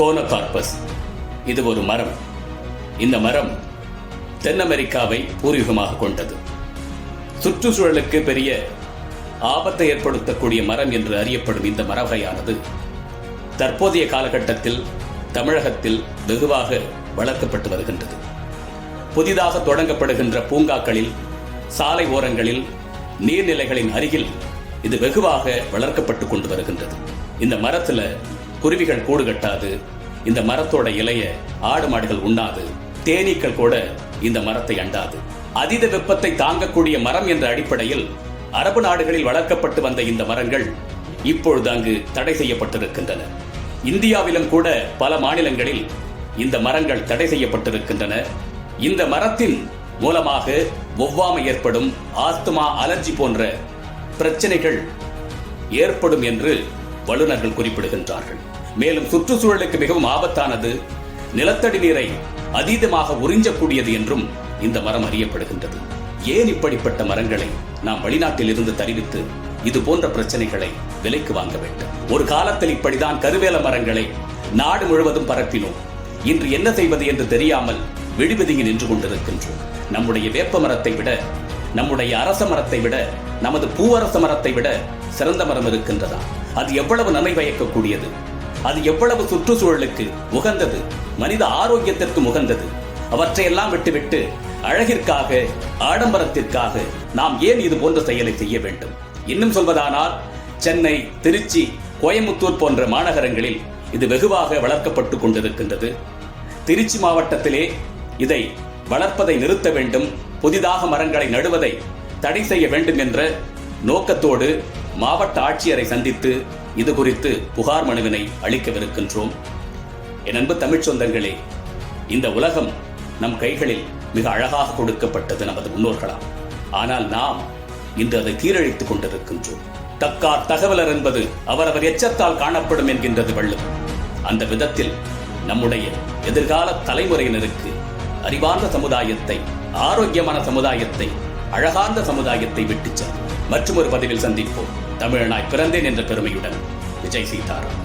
கோனோகார்பஸ். இது ஒரு மரம். இந்த மரம் தென் அமெரிக்காவை பூர்வீகமாக கொண்டது. சுற்றுச்சூழலுக்கு பெரிய ஆபத்தை ஏற்படுத்தக்கூடிய மரம் என்று அறியப்படும் இந்த மர வகையானது தற்போதைய காலகட்டத்தில் தமிழகத்தில் வெகுவாக வளர்க்கப்பட்டு வருகின்றது. புதிதாக தொடங்கப்படுகின்ற பூங்காக்களில், சாலை ஓரங்களில், நீர்நிலைகளின் அருகில் இது வெகுவாக வளர்க்கப்பட்டு கொண்டு வருகின்றது. இந்த மரத்துல குருவிகள் கூடு கட்டாது, இந்த மரத்தோட இலைய ஆடு மாடுகள் உண்ணாது, தேனீக்கள் கூட இந்த மரத்தை அண்டாது. அதீத வெப்பத்தை தாங்கக்கூடிய மரம் என்ற அடிப்படையில் அரபு நாடுகளில் வளர்க்கப்பட்டு வந்த இந்த மரங்கள் இப்பொழுது அங்கு தடை செய்யப்பட்டிருக்கின்றன. இந்தியாவிலும் கூட பல மாநிலங்களில் இந்த மரங்கள் தடை செய்யப்பட்டிருக்கின்றன. இந்த மரத்தின் மூலமாக ஒவ்வாமை ஏற்படும், ஆஸ்துமா, அலர்ஜி போன்ற பிரச்சனைகள் ஏற்படும் என்று வல்லுநர்கள் குறிப்பிடுகின்றார்கள். மேலும் சுற்றுச்சூழலுக்கு மிகவும் ஆபத்தானது, நிலத்தடி நீரை அதீதமாக உறிஞ்சக்கூடியது என்றும் இந்த மரம் அறியப்படுகின்றது. ஏன் இப்படிப்பட்ட மரங்களை நாம் வெளிநாட்டில் இருந்து தருவித்து இது போன்ற பிரச்சனைகளை விலைக்கு வாங்க வேண்டும்? ஒரு காலத்தில் இப்படிதான் கருவேல மரங்களை நாடு முழுவதும் பரப்பினோம். இன்று என்ன செய்வது என்று தெரியாமல் விடுவிதிங்கி நின்று கொண்டிருக்கின்றோம். நம்முடைய வேப்ப மரத்தை விட, நம்முடைய அரச மரத்தை விட, நமது பூவரச மரத்தை விட சிறந்த மரம் இருக்கின்றதா? அது எவ்வளவு நன்மை பயக்கக்கூடியது, அது எவ்வளவு சுற்றுச்சூழலுக்கு உகந்தது, மனித ஆரோக்கியத்திற்கு உகந்தது. அவற்றையெல்லாம் விட்டுவிட்டு அழகிற்காக, ஆடம்பரத்திற்காக நாம் ஏன் இது போன்ற செயலை செய்ய வேண்டும்? இன்னும் சொல்வதானால், சென்னை, திருச்சி, கோயம்புத்தூர் போன்ற மாநகரங்களில் இது வெகுவாக வளர்க்கப்பட்டு கொண்டிருக்கின்றது. திருச்சி மாவட்டத்திலே இதை வளர்ப்பதை நிறுத்த வேண்டும், புதிதாக மரங்களை நடுவதை தடை செய்ய வேண்டும் என்ற நோக்கத்தோடு மாவட்ட ஆட்சியரை சந்தித்து இது குறித்து புகார் மனுவினை அளிக்கவிருக்கின்றோம். என் அன்பு தமிழ் சொந்தங்களே, இந்த உலகம் நம் கைகளில் மிக அழகாக கொடுக்கப்பட்டது நமது முன்னோர்களால். ஆனால் நாம் இன்று அதை தீரழித்துக் கொண்டிருக்கின்றோம். தக்கார் தகவலர் என்பது அவரவர் எச்சத்தால் காணப்படும் என்கின்றது வள்ளுவர். அந்த விதத்தில் நம்முடைய எதிர்கால தலைமுறையினருக்கு அறிவார்ந்த சமுதாயத்தை, ஆரோக்கியமான சமுதாயத்தை, அழகார்ந்த சமுதாயத்தை விட்டுச் செல்வோம். மற்றும் ஒரு பதிவில் சந்திப்போம். தமிழனாய் பிறந்தேன் என்ற பெருமையுடன் விஜய் சீதாராம்.